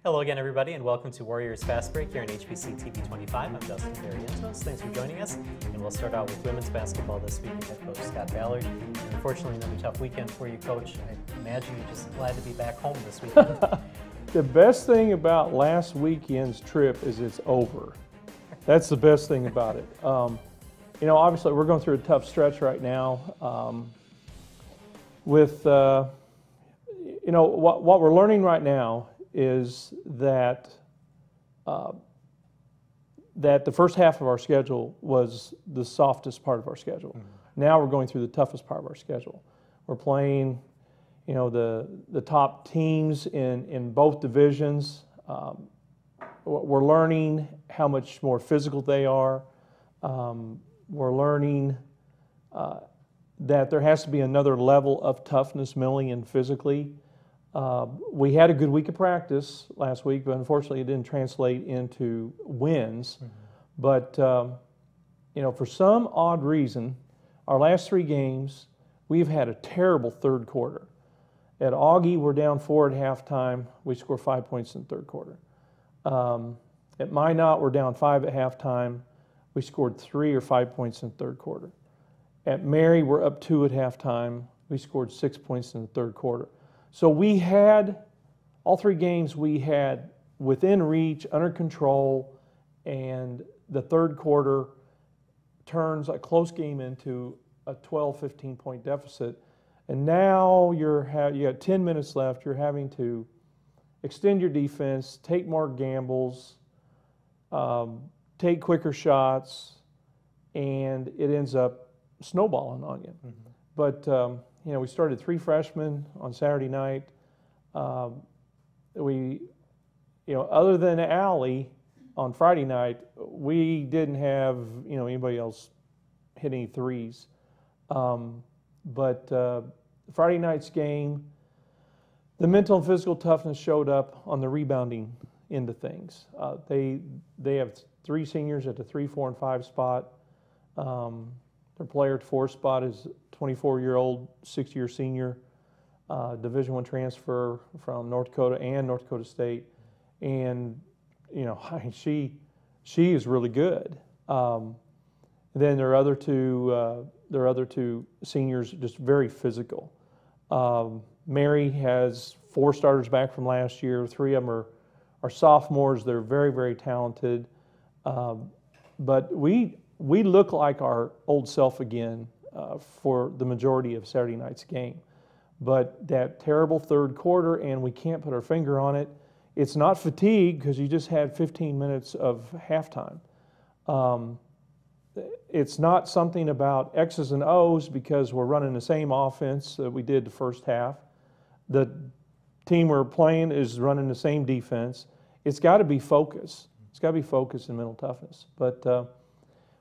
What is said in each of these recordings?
Hello again, everybody, and welcome to Warriors Fast Break here on HBC TV 25. I'm Dustin Barrientos. Thanks for joining us. And we'll start out with women's basketball this week with head coach Scott Ballard. And unfortunately, another tough weekend for you, Coach. I imagine you're just glad to be back home this weekend. The best thing about last weekend's trip is it's over. That's the best thing about it. You know, obviously, we're going through a tough stretch right now. With you know, what we're learning right now is that that the first half of our schedule was the softest part of our schedule. Mm-hmm. Now we're going through the toughest part of our schedule. We're playing, you know, the top teams in both divisions. We're learning how much more physical they are. We're learning that there has to be another level of toughness mentally and physically. We had a good week of practice last week, but unfortunately it didn't translate into wins. Mm-hmm. But, you know, for some odd reason, our last three games, we've had a terrible third quarter. At Augie, we're down 4 at halftime. We score 5 points in the third quarter. At Minot, we're down 5 at halftime. We scored 3 or 5 points in the third quarter. At Mary, we're up 2 at halftime. We scored 6 points in the third quarter. So we had, all three games we had within reach, under control, and the third quarter turns a close game into a 12, 15-point deficit. And now you got 10 minutes left. You're having to extend your defense, take more gambles, take quicker shots, and it ends up snowballing on you. Mm-hmm. But you know, we started 3 freshmen on Saturday night. You know, other than Allie on Friday night, we didn't have, you know, anybody else hit any threes. But Friday night's game, the mental and physical toughness showed up on the rebounding end of things. They have 3 seniors at the 3, 4, and 5 spot. Their player at 4 spot is 24-year-old, 6-year senior, Division I transfer from North Dakota and North Dakota State, and you know, she is really good. Then their other two seniors just very physical. Mary has 4 starters back from last year. 3 of them are sophomores. They're very, very talented. But we look like our old self again for the majority of Saturday night's game. But that terrible third quarter, and we can't put our finger on it, it's not fatigue because you just had 15 minutes of halftime. It's not something about X's and O's because we're running the same offense that we did the first half. The team we're playing is running the same defense. It's got to be focus. It's got to be focus and mental toughness. But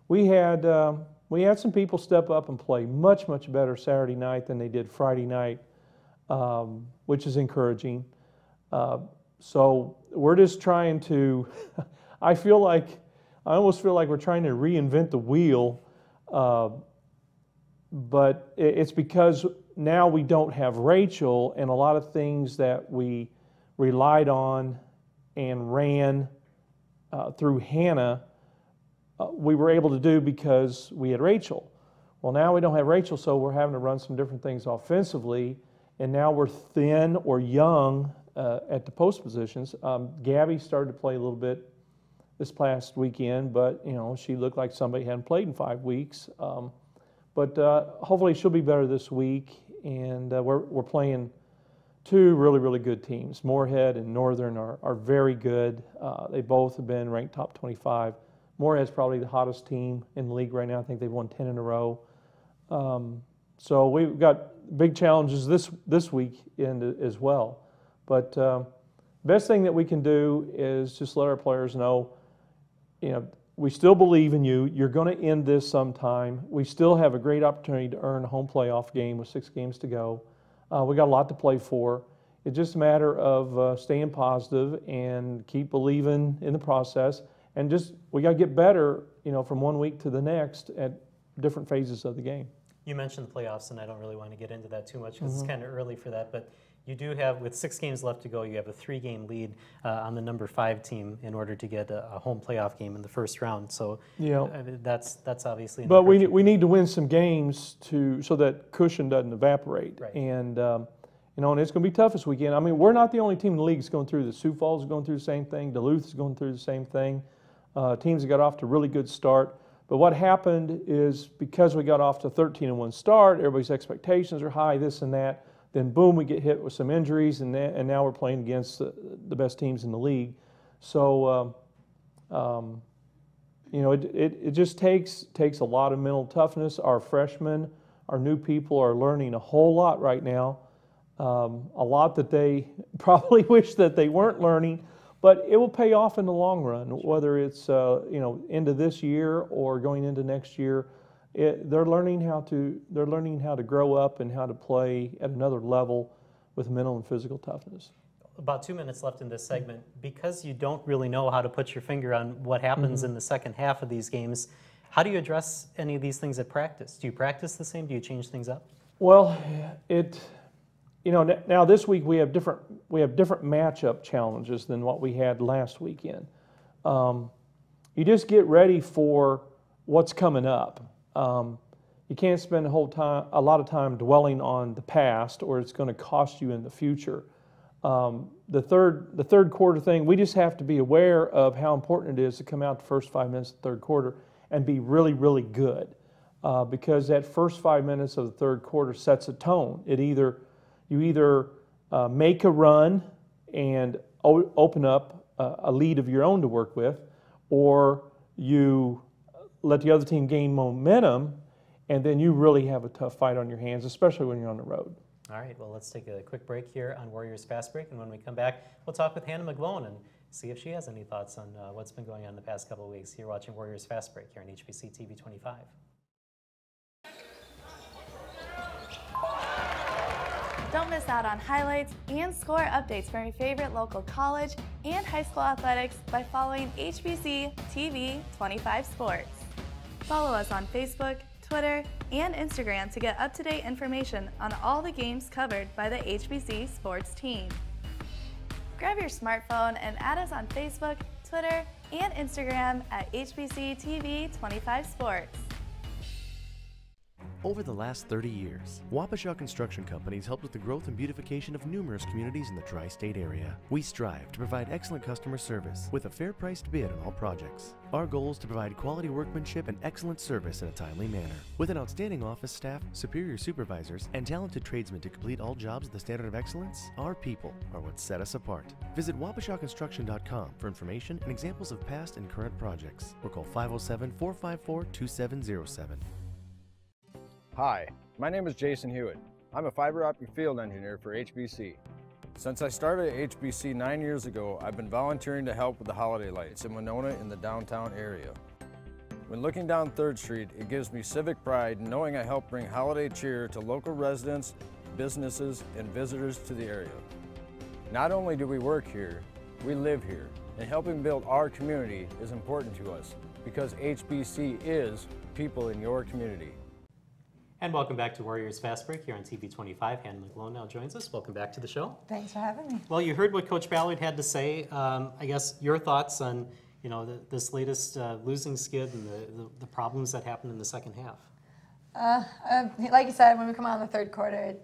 we had some people step up and play much, much better Saturday night than they did Friday night, which is encouraging. So we're just trying to, I almost feel like we're trying to reinvent the wheel, but it's because now we don't have Rachel, and a lot of things that we relied on and ran through Hannah, we were able to do because we had Rachel. Well, now we don't have Rachel, so we're having to run some different things offensively, and now we're thin or young at the post positions. Gabby started to play a little bit this past weekend, but you know, she looked like somebody hadn't played in 5 weeks. But hopefully she'll be better this week, and we're playing 2 really, really good teams. Moorhead and Northern are very good. They both have been ranked top 25. Moorhead's probably the hottest team in the league right now. I think they've won 10 in a row. So we've got big challenges this week as well. But best thing that we can do is just let our players know, you know, we still believe in you. You're going to end this sometime. We still have a great opportunity to earn a home playoff game with 6 games to go. We got a lot to play for. It's just a matter of staying positive and keep believing in the process. And just we got to get better, you know, from one week to the next at different phases of the game. You mentioned the playoffs, and I don't really want to get into that too much because it's kind of early for that, but you do have, with 6 games left to go, you have a 3-game lead on the number 5 team in order to get a home playoff game in the first round. So that's obviously. But we need to win some games so that cushion doesn't evaporate. Right. And and it's going to be tough this weekend. I mean, we're not the only team in the league that's going through this. Sioux Falls is going through the same thing. Duluth is going through the same thing. Teams that got off to a really good start. But what happened is because we got off to a 13-1 start, everybody's expectations are high, this and that. Then boom, we get hit with some injuries, and now we're playing against the best teams in the league. So, it just takes a lot of mental toughness. Our freshmen, our new people are learning a whole lot right now, a lot that they probably wish that they weren't learning, but it will pay off in the long run, whether it's into this year or going into next year. They're learning how to grow up and how to play at another level with mental and physical toughness. About 2 minutes left in this segment. Because you don't really know how to put your finger on what happens in the second half of these games, how do you address any of these things at practice? Do you practice the same? Do you change things up? Well, now this week we have different matchup challenges than what we had last weekend. You just get ready for what's coming up. You can't spend a lot of time dwelling on the past, or it's going to cost you in the future. The third quarter thing, we just have to be aware of how important it is to come out the first 5 minutes of the third quarter and be really, really good, because that first 5 minutes of the third quarter sets a tone. You either make a run and open up a lead of your own to work with, or you let the other team gain momentum, and then you really have a tough fight on your hands, especially when you're on the road. All right, well, let's take a quick break here on Warriors Fast Break, and when we come back, we'll talk with Hannah McGlone and see if she has any thoughts on what's been going on the past couple of weeks. You're watching Warriors Fast Break here on HBC TV 25. Don't miss out on highlights and score updates from your favorite local college and high school athletics by following HBC TV 25 Sports. Follow us on Facebook, Twitter, and Instagram to get up-to-date information on all the games covered by the HBC sports team. Grab your smartphone and add us on Facebook, Twitter, and Instagram at HBC TV 25 Sports. Over the last 30 years, Waukesha Construction Company has helped with the growth and beautification of numerous communities in the tri-state area. We strive to provide excellent customer service with a fair-priced bid on all projects. Our goal is to provide quality workmanship and excellent service in a timely manner. With an outstanding office staff, superior supervisors, and talented tradesmen to complete all jobs with the standard of excellence, our people are what set us apart. Visit WaukeshaConstruction.com for information and examples of past and current projects, or call 507-454-2707. Hi, my name is Jason Hewitt. I'm a fiber optic field engineer for HBC. Since I started at HBC 9 years ago, I've been volunteering to help with the holiday lights in Winona in the downtown area. When looking down 3rd Street, it gives me civic pride knowing I help bring holiday cheer to local residents, businesses, and visitors to the area. Not only do we work here, we live here, and helping build our community is important to us because HBC is people in your community. And welcome back to Warriors Fast Break here on TV 25. Hannah McGlone now joins us. Welcome back to the show. Thanks for having me. Well, you heard what Coach Ballard had to say. I guess your thoughts on this latest losing skid and the problems that happened in the second half. Like you said, when we come out in the third quarter,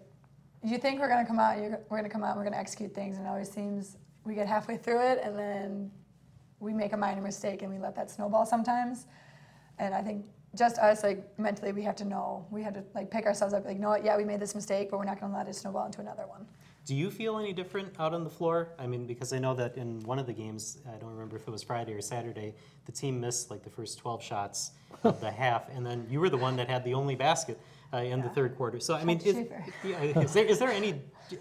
you think we're going to come out, we're going to execute things, and it always seems we get halfway through it, and then we make a minor mistake, and we let that snowball sometimes. And I think just us, mentally, we have to know. We have to, pick ourselves up, you know what, yeah, we made this mistake, but we're not going to let it snowball into another one. Do you feel any different out on the floor? I mean, because I know that in one of the games, I don't remember if it was Friday or Saturday, the team missed the first 12 shots of the half, and then you were the one that had the only basket in the third quarter. So, I mean, is there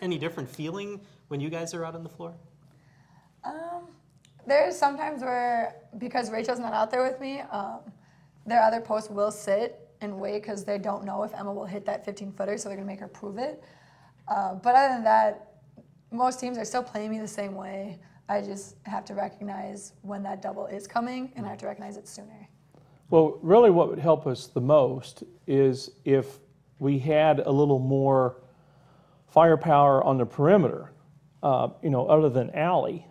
any different feeling when you guys are out on the floor? There's sometimes where, because Rachel's not out there with me, their other posts will sit and wait because they don't know if Emma will hit that 15-footer, so they're going to make her prove it. But other than that, most teams are still playing me the same way. I just have to recognize when that double is coming, and I have to recognize it sooner. Well, really what would help us the most is if we had a little more firepower on the perimeter, you know, other than Allie.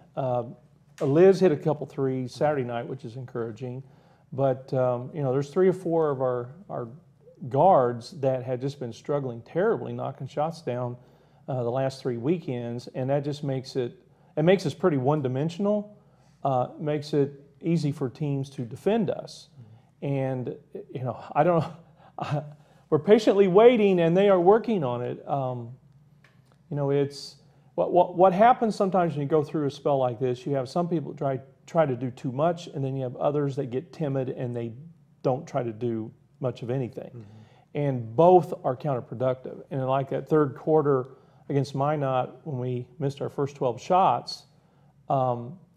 Liz hit a couple threes Saturday night, which is encouraging. But, you know, there's 3 or 4 of our guards that had just been struggling terribly, knocking shots down the last 3 weekends, and that just makes it makes us pretty one-dimensional, makes it easy for teams to defend us. And, you know, I don't know, we're patiently waiting, and they are working on it. You know, it's what happens sometimes when you go through a spell like this. You have some people try to do too much, and then you have others that get timid and they don't try to do much of anything. And both are counterproductive. And like that third quarter against Minot, when we missed our first 12 shots,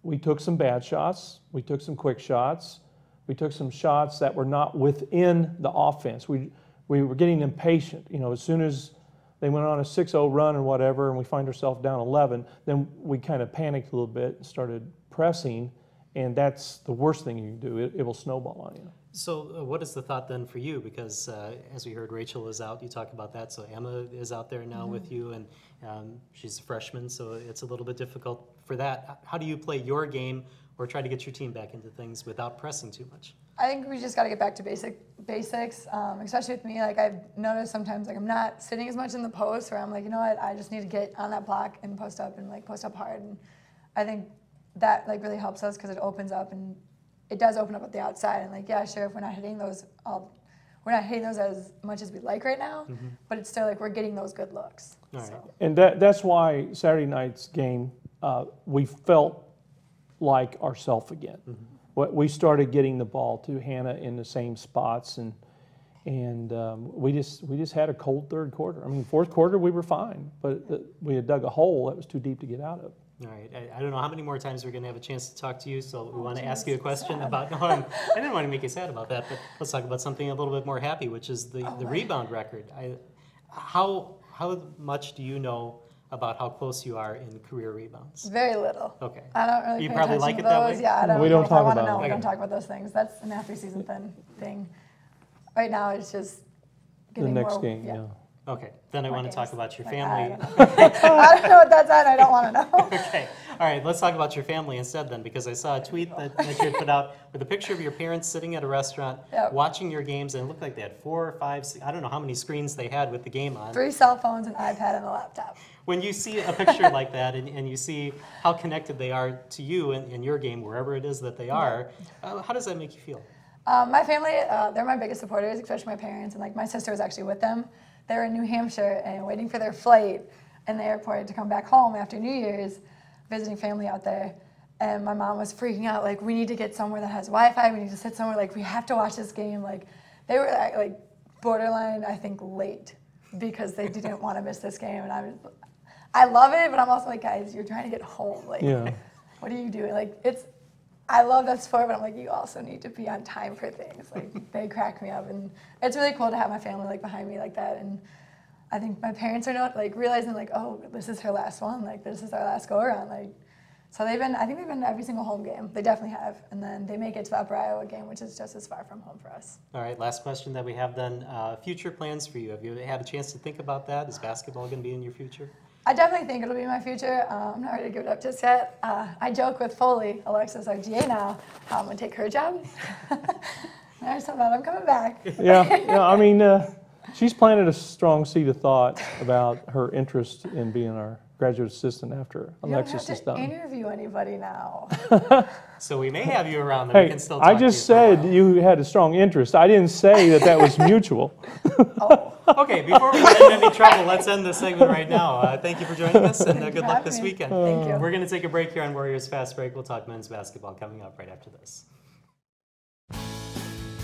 we took some bad shots, we took some quick shots, we took some shots that were not within the offense. We were getting impatient. You know, as soon as they went on a 6-0 run or whatever, and we find ourselves down 11, then we kind of panicked a little bit and started pressing, and that's the worst thing you can do. It will snowball on you. So what is the thought then for you? Because as we heard, Rachel is out. You talk about that. So Emma is out there now with you, and she's a freshman, so it's a little bit difficult for that. How do you play your game or try to get your team back into things without pressing too much? I think we just got to get back to basics, especially with me. Like, I've noticed sometimes, like, I'm not sitting as much in the post, where I'm like, you know what, I just need to get on that block and post up and, like, post up hard. And I think that, like, really helps us because it opens up, and it does open up at the outside. And, like, yeah, sure, if we're not hitting those, we're not hitting those as much as we'd like right now, but it's still, like, we're getting those good looks. All right. So. And that's why Saturday night's game, we felt like ourselves again. We started getting the ball to Hannah in the same spots, and we just had a cold third quarter. I mean, fourth quarter we were fine, but we had dug a hole that was too deep to get out of. All right. I don't know how many more times we're going to have a chance to talk to you, so we want to ask you a question about. No, I didn't want to make you sad about that, but let's talk about something a little bit more happy, which is the rebound record. How much do you know about how close you are in career rebounds? Very little. Okay. I don't really You pay probably attention like to it that those. way? Yeah, I don't We know don't if talk I want to about know. it. We don't talk about those things. That's an after season thing. Right now, it's just getting The next more, game, yeah. Okay. Then I want to talk about your Like, family. I don't know what that's at. I don't want to know. Okay. All right. Let's talk about your family instead then, because I saw a tweet that you had put out with a picture of your parents sitting at a restaurant watching your games, and it looked like they had 4 or 5, I don't know how many screens they had with the game on. 3 cell phones, an iPad, and a laptop. When you see a picture like that and you see how connected they are to you in your game, wherever it is that they are, how does that make you feel? My family, they're my biggest supporters, especially my parents, and like my sister was actually with them. They were in New Hampshire and waiting for their flight in the airport to come back home after New Year's, visiting family out there. And my mom was freaking out, like, we need to get somewhere that has Wi-Fi, we need to sit somewhere, like, we have to watch this game. Like, they were like borderline, I think, late because they didn't want to miss this game. And I love it, but I'm also like, guys, you're trying to get home. Like, what are you doing? Like, I love that sport, but I'm like, you also need to be on time for things. Like, they crack me up, and it's really cool to have my family like behind me like that. And I think my parents are not like realizing like, oh, this is her last one. Like, this is our last go around. Like, so I think they've been to every single home game. They definitely have, and then they make it to the Upper Iowa game, which is just as far from home for us. All right. Last question that we have then: future plans for you. Have you had a chance to think about that? Is basketball going to be in your future? I definitely think it'll be my future. I'm not ready to give it up just yet. I joke with Foley, Alexis, our GA now, I'm going to take her job. There's something about I'm coming back. Yeah, I mean, she's planted a strong seed of thought about her interest in being our graduate assistant after Alexis is done. You don't have to interview anybody now. So we may have you around, and we can still talk I just said you had a strong interest. I didn't say that was mutual. Okay, before we get in any trouble, let's end this segment right now. Thank you for joining us, and good luck this weekend. Thank you. We're going to take a break here on Warriors Fast Break. We'll talk men's basketball coming up right after this.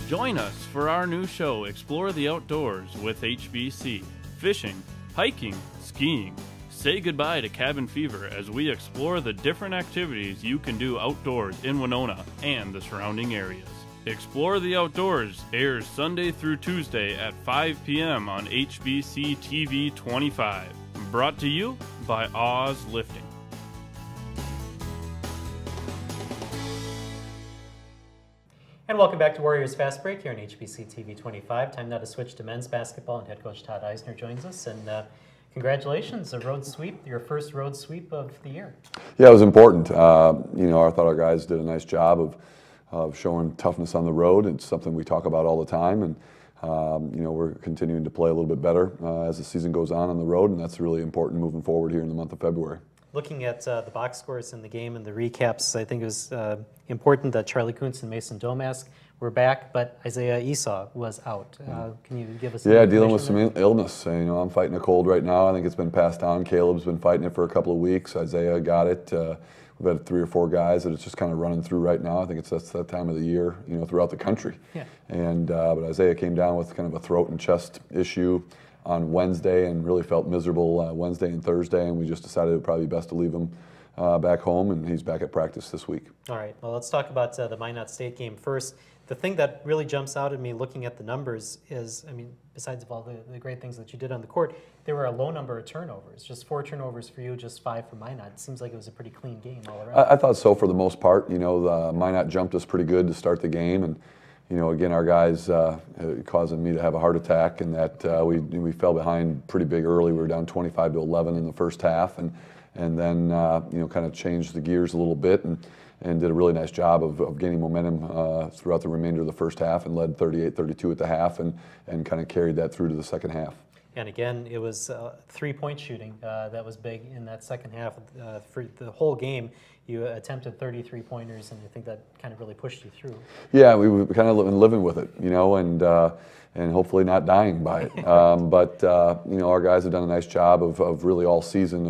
Join us for our new show, Explore the Outdoors with HBC. Fishing, hiking, skiing. Say goodbye to cabin fever as we explore the different activities you can do outdoors in Winona and the surrounding areas. Explore the Outdoors airs Sunday through Tuesday at 5 p.m. on HBC TV 25. Brought to you by Oz Lifting. And welcome back to Warriors Fast Break here on HBC TV 25. Time now to switch to men's basketball, and head coach Todd Eisner joins us. And congratulations, a road sweep, your first road sweep of the year. Yeah, it was important. You know, I thought our guys did a nice job of showing toughness on the road. It's something we talk about all the time, and you know, we're continuing to play a little bit better as the season goes on the road, and that's really important moving forward here in the month of February. Looking at the box scores in the game and the recaps, I think it was important that Charlie Kuntz and Mason Domask were back, but Isaiah Esau was out. Can you give us? Yeah, dealing with some illness. You know, I'm fighting a cold right now. I think it's been passed down. Caleb's been fighting it for a couple of weeks. Isaiah got it. We've had 3 or 4 guys that it's just kind of running through right now. I think that's that time of the year, you know, throughout the country. Yeah. And but Isaiah came down with kind of a throat and chest issue on Wednesday and really felt miserable Wednesday and Thursday, and we just decided it would probably be best to leave him back home, and he's back at practice this week. All right, well, let's talk about the Minot State game first. The thing that really jumps out at me looking at the numbers is, I mean, besides all the great things that you did on the court, there were a low number of turnovers, just 4 turnovers for you, just 5 for Minot. It seems like it was a pretty clean game all around. I thought so for the most part. You know, Minot jumped us pretty good to start the game, and you know, again, our guys causing me to have a heart attack, and that we fell behind pretty big early. We were down 25-11 in the first half, and then you know, kind of changed the gears a little bit and did a really nice job of gaining momentum throughout the remainder of the first half, and led 38-32 at the half, and kind of carried that through to the second half. And again, it was 3-point shooting that was big in that second half. For the whole game, you attempted 33 pointers, and I think that kind of really pushed you through. Yeah, we were kind of living with it, you know, and hopefully not dying by it. But you know, our guys have done a nice job of really all season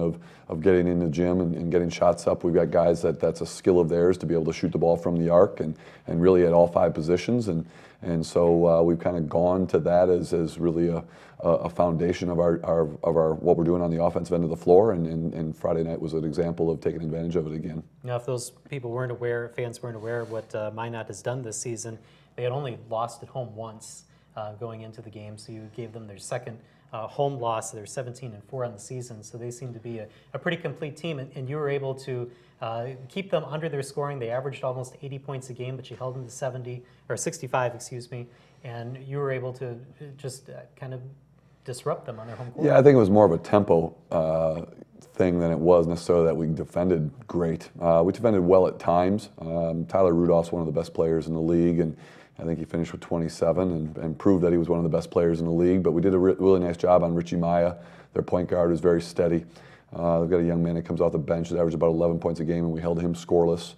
of getting in the gym and getting shots up. We've got guys that's a skill of theirs to be able to shoot the ball from the arc and really at all 5 positions. And so we've kind of gone to that as really a foundation of our what we're doing on the offensive end of the floor, and Friday night was an example of taking advantage of it again. Now, if those people weren't aware, fans weren't aware of what Minot has done this season, they had only lost at home once going into the game, so you gave them their second home loss. They're 17-4 on the season, so they seem to be a pretty complete team, and you were able to keep them under their scoring. They averaged almost 80 points a game, but you held them to 65, excuse me, and you were able to just kind of disrupt them on their home court. Yeah, I think it was more of a tempo thing than it was necessarily that we defended great. We defended well at times. Tyler Rudolph's one of the best players in the league, and I think he finished with 27 and proved that he was one of the best players in the league. But we did a really nice job on Richie Maya. Their point guard is very steady. They've got a young man that comes off the bench that averages about 11 points a game, and we held him scoreless.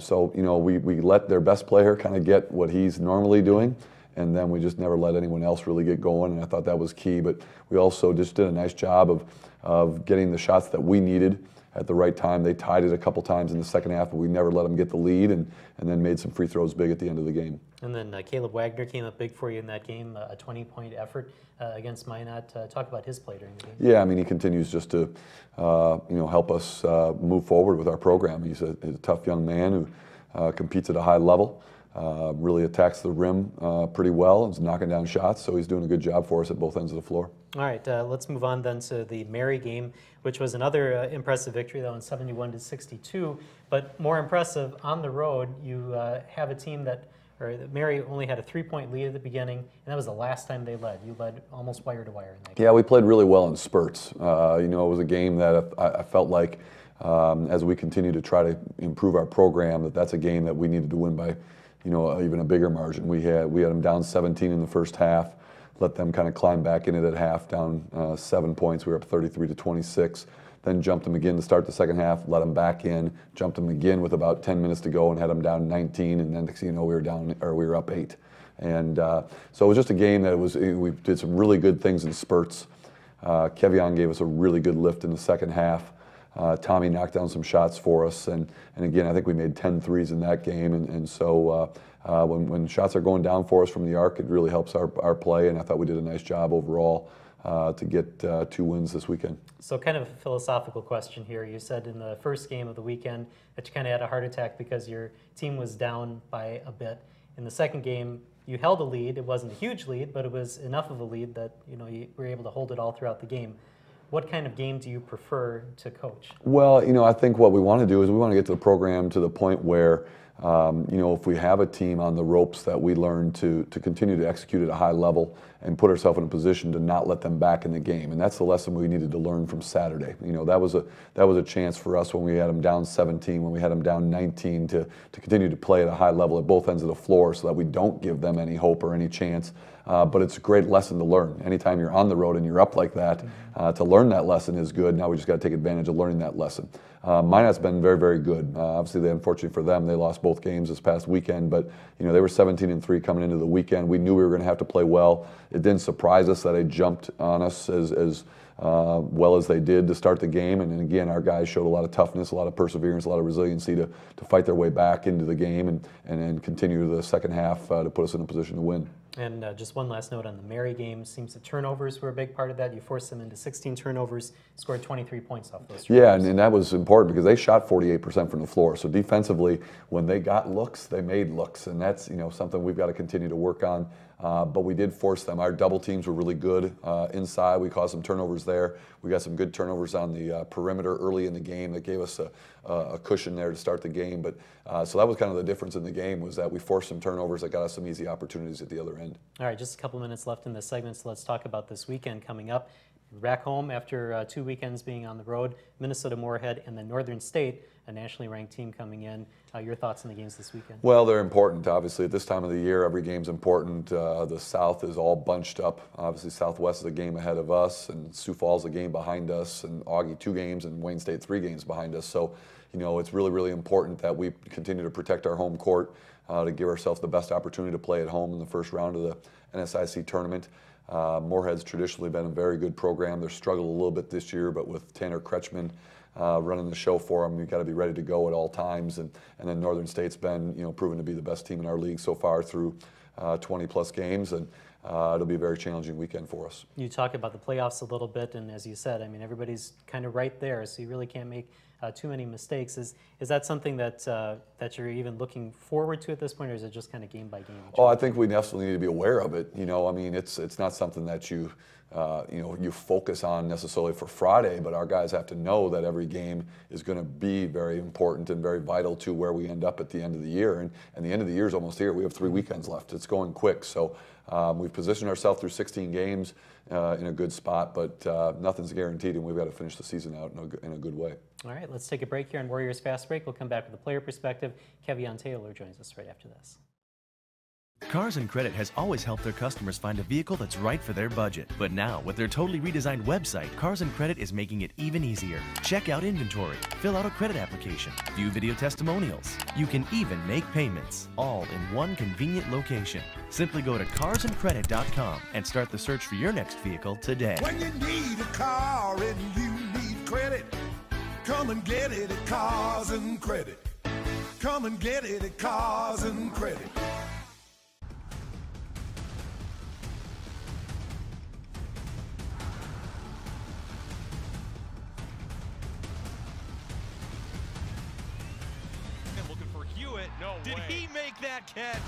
So, you know, we let their best player kind of get what he's normally doing, and then we just never let anyone else really get going, and I thought that was key. But we also just did a nice job of getting the shots that we needed at the right time. They tied it a couple times in the second half, but we never let them get the lead, and then made some free throws big at the end of the game. And then Caleb Wagner came up big for you in that game, a 20-point effort against Minot. Talk about his play during the game. Yeah, I mean, he continues just to you know, help us move forward with our program. He's a tough young man who competes at a high level. Really attacks the rim pretty well and is knocking down shots, so he's doing a good job for us at both ends of the floor. All right, let's move on then to the Mary game, which was another impressive victory, though, in 71-62. But more impressive, on the road, you have a team Mary only had a 3-point lead at the beginning, and that was the last time they led. You led almost wire to wire in that game. Yeah, we played really well in spurts. You know, it was a game that I felt like as we continue to try to improve our program, that's a game that we needed to win by, you know, even a bigger margin. We had them down 17 in the first half, let them kind of climb back in it at half, down 7 points. We were up 33-26. Then jumped them again to start the second half, let them back in, jumped them again with about 10 minutes to go, and had them down 19. And then next thing you know, we were up 8. And so it was just a game that we did some really good things in spurts. Kevion gave us a really good lift in the second half. Tommy knocked down some shots for us, and again, I think we made 10 threes in that game, and so when shots are going down for us from the arc, it really helps our play, and I thought we did a nice job overall to get 2 wins this weekend. So kind of a philosophical question here. You said in the first game of the weekend that you kind of had a heart attack because your team was down by a bit. In the second game, you held a lead. It wasn't a huge lead, but it was enough of a lead that you were able to hold it all throughout the game. What kind of game do you prefer to coach? Well, I think what we want to do is we want to get to the program to the point where you know, if we have a team on the ropes, that we learn to continue to execute at a high level and put ourselves in a position to not let them back in the game. And that's the lesson we needed to learn from Saturday. You know, that was a chance for us when we had them down 17, when we had them down 19, to continue to play at a high level at both ends of the floor so that we don't give them any hope or any chance. But it's a great lesson to learn. Anytime you're on the road and you're up like that, to learn that lesson is good. Now we just got to take advantage of learning that lesson. Minot's been very, very good. Obviously, unfortunately for them, they lost both games this past weekend, but you know, they were 17-3 coming into the weekend. We knew we were going to have to play well. It didn't surprise us that they jumped on us as well as they did to start the game. And again, our guys showed a lot of toughness, a lot of perseverance, a lot of resiliency to fight their way back into the game and then continue the second half to put us in a position to win. And just one last note on the Mary game. Seems the turnovers were a big part of that. You forced them into 16 turnovers, scored 23 points off those turnovers. Yeah, and that was important because they shot 48% from the floor. So defensively, when they got looks, they made looks, and that's, you know, something we've got to continue to work on. But we did force them. Our double teams were really good inside. We caused some turnovers there. We got some good turnovers on the perimeter early in the game that gave us a cushion there to start the game. But so that was kind of the difference in the game, was that we forced some turnovers that got us some easy opportunities at the other end. All right, just a couple minutes left in this segment, so let's talk about this weekend coming up. Back home after 2 weekends being on the road, Minnesota Moorhead and then Northern State, a nationally ranked team coming in. Your thoughts on the games this weekend? Well, they're important. Obviously, at this time of the year, every game's important. The South is all bunched up. Obviously, Southwest is a game ahead of us, and Sioux Falls a game behind us, and Augie 2 games, and Wayne State 3 games behind us. So, you know, it's really, really important that we continue to protect our home court, to give ourselves the best opportunity to play at home in the first round of the NSIC tournament. Moorhead's traditionally been a very good program. They're struggled a little bit this year, but with Tanner Kretschmann running the show for them, you've got to be ready to go at all times. And then Northern State's been, you know, proven to be the best team in our league so far through 20-plus games, and it'll be a very challenging weekend for us. You talk about the playoffs a little bit, and as you said, I mean, everybody's kind of right there, so you really can't make too many mistakes. Is that something that that you're even looking forward to at this point, or is it just kind of game by game? Oh, I think we definitely need to be aware of it. You know, I mean, it's not something that you know, you focus on necessarily for Friday, but our guys have to know that every game is going to be very important and very vital to where we end up at the end of the year. And the end of the year is almost here. We have 3 weekends left. It's going quick. So we've positioned ourselves through 16 games in a good spot, but nothing's guaranteed, and we've got to finish the season out in a good way. All right, let's take a break here on Warriors Fast Break. We'll come back with a player perspective. Kevion Taylor joins us right after this. Cars and Credit has always helped their customers find a vehicle that's right for their budget. But now, with their totally redesigned website, Cars and Credit is making it even easier. Check out inventory, fill out a credit application, view video testimonials. You can even make payments, all in one convenient location. Simply go to carsandcredit.com and start the search for your next vehicle today. When you need a car and you need credit, come and get it at Cars and Credit. Come and get it at Cars and Credit. Did he make that catch?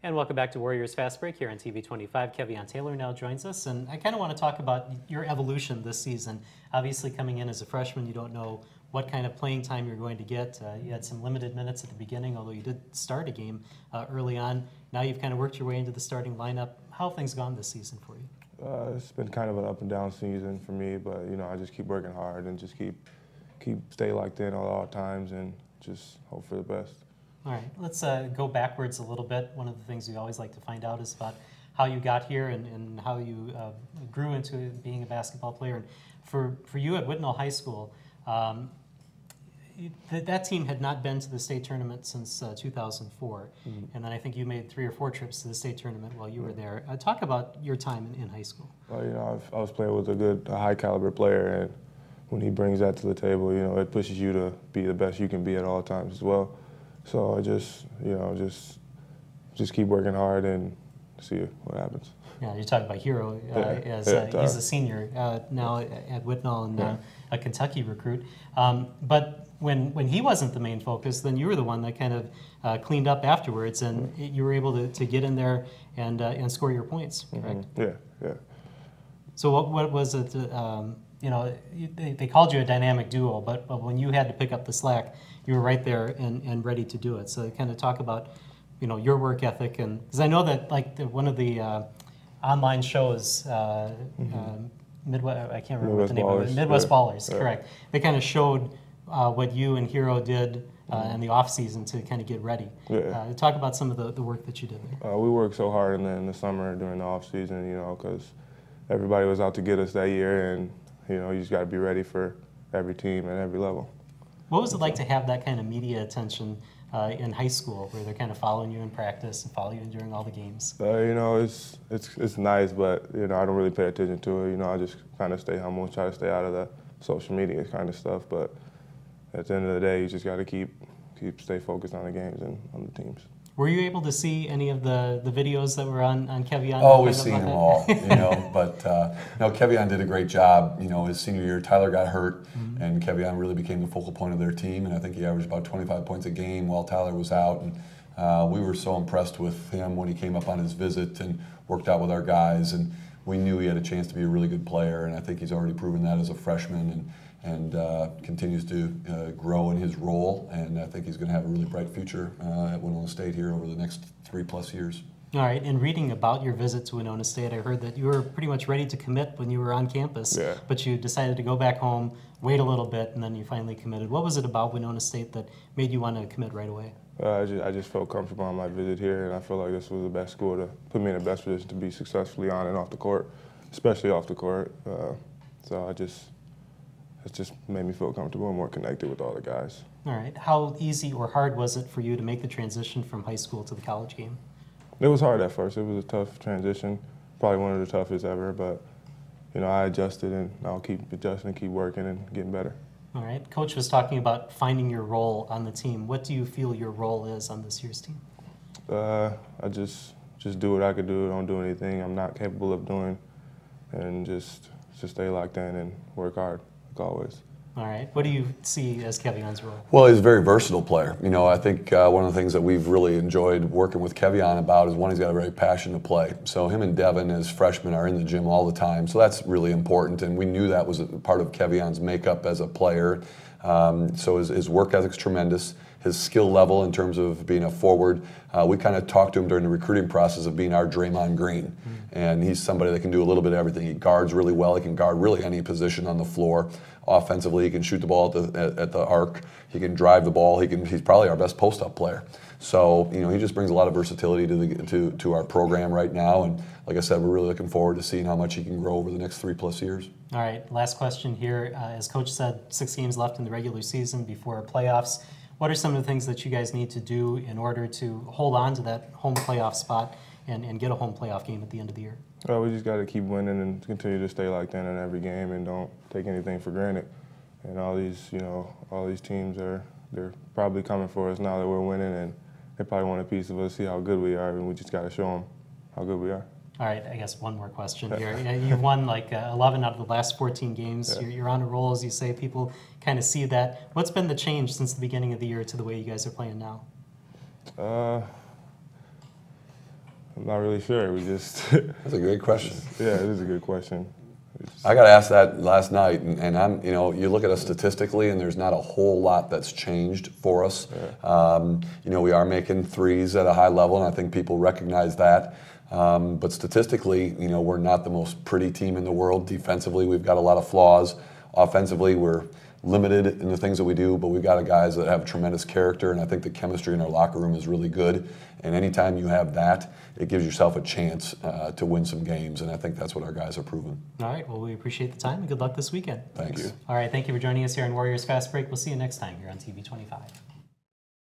And welcome back to Warriors Fast Break here on TV 25. Kevion Taylor now joins us, and I kind of want to talk about your evolution this season. Obviously, coming in as a freshman, you don't know what kind of playing time you're going to get. You had some limited minutes at the beginning, although you did start a game early on. Now you've kind of worked your way into the starting lineup. How have things gone this season for you? It's been kind of an up and down season for me, but you know, I just keep working hard and just keep stay locked in at all times and just hope for the best. All right, let's go backwards a little bit. One of the things we always like to find out is about how you got here and how you grew into being a basketball player. And for you at Whitnall High School, that team had not been to the state tournament since 2004, and then I think you made 3 or 4 trips to the state tournament while you were there. Talk about your time in high school. Well, you know, I was playing with a high caliber player, and when he brings that to the table, you know, it pushes you to be the best you can be at all times as well. So I just, you know, just keep working hard and see what happens. Yeah, you're talking about Hero as he's a senior now at Whitnall and a Kentucky recruit. But when he wasn't the main focus, then you were the one that kind of cleaned up afterwards, and you were able to get in there and score your points, correct? Yeah. So what was it? You know, they called you a dynamic duo, but when you had to pick up the slack, you were right there and ready to do it. So kind of talk about, you know, your work ethic, and because I know that like one of the online shows, Midwest, I can't remember what the name of it, Midwest Ballers, correct. They kind of showed what you and Hero did in the off season to kind of get ready. Talk about some of the work that you did there. We worked so hard in the summer during the off season, you know, because everybody was out to get us that year, and you know, you just got to be ready for every team at every level. What was it like to have that kind of media attention in high school, where they're kind of following you in practice and following you during all the games? You know, it's nice, but you know, I don't really pay attention to it. You know, I just kind of stay humble and try to stay out of the social media kind of stuff. But at the end of the day, you just got to stay focused on the games and on the teams. Were you able to see any of the videos that were on Kevion? Oh, we've seen them all, you know. But no, Kevion did a great job. You know, his senior year, Tyler got hurt, and Kevion really became the focal point of their team. And I think he averaged about 25 points a game while Tyler was out. And we were so impressed with him when he came up on his visit and worked out with our guys. And we knew he had a chance to be a really good player. And I think he's already proven that as a freshman. And continues to grow in his role, and I think he's going to have a really bright future at Winona State here over the next 3+ years. All right, in reading about your visit to Winona State, I heard that you were pretty much ready to commit when you were on campus, but you decided to go back home, wait a little bit, and then you finally committed. What was it about Winona State that made you want to commit right away? I just felt comfortable on my visit here, and I feel like this was the best school to put me in the best position to be successfully on and off the court, especially off the court. So it just made me feel comfortable and more connected with all the guys. All right. How easy or hard was it for you to make the transition from high school to the college game? It was hard at first. It was a tough transition, probably one of the toughest ever, but you know, I adjusted, and I'll keep adjusting, keep working, and getting better. All right. Coach was talking about finding your role on the team. What do you feel your role is on this year's team? I just do what I could do. Don't do anything I'm not capable of doing, and just stay locked in and work hard. Always. All right. What do you see as Kevion's role? Well, he's a very versatile player. You know, I think one of the things that we've really enjoyed working with Kevion about is, one, he's got a very passion to play. So him and Devin as freshmen are in the gym all the time. So that's really important, and we knew that was a part of Kevion's makeup as a player. So his work ethic's tremendous. His skill level in terms of being a forward, we kind of talked to him during the recruiting process of being our Draymond Green. And he's somebody that can do a little bit of everything. He guards really well. He can guard really any position on the floor. Offensively, he can shoot the ball at the arc. He can drive the ball. He's probably our best post-up player. So, you know, he just brings a lot of versatility to our program right now. And like I said, we're really looking forward to seeing how much he can grow over the next 3+ years. All right, last question here. As Coach said, 6 games left in the regular season before playoffs. What are some of the things that you guys need to do in order to hold on to that home playoff spot and get a home playoff game at the end of the year? Well, we just got to keep winning and continue to stay locked in every game, and don't take anything for granted. And all these teams they're probably coming for us now that we're winning, and they probably want a piece of us, see how good we are, and we just got to show them how good we are. All right, I guess one more question here. You've won like 11 out of the last 14 games. You're on a roll, as you say. People kind of see that. What's been the change since the beginning of the year to the way you guys are playing now? I'm not really sure. We just. That's a great question. Yeah, it is a good question. I got asked that last night, and I'm, you know, you look at us statistically, and there's not a whole lot that's changed for us. You know, we are making threes at a high level, and I think people recognize that. But statistically, you know, we're not the most pretty team in the world. Defensively, we've got a lot of flaws. Offensively, we're limited in the things that we do, but we've got guys that have tremendous character, and I think the chemistry in our locker room is really good. And anytime you have that, it gives yourself a chance to win some games, and I think that's what our guys are proving. All right, well, we appreciate the time, and good luck this weekend. Thanks. All right, thank you for joining us here on Warriors Fast Break. We'll see you next time here on TV 25.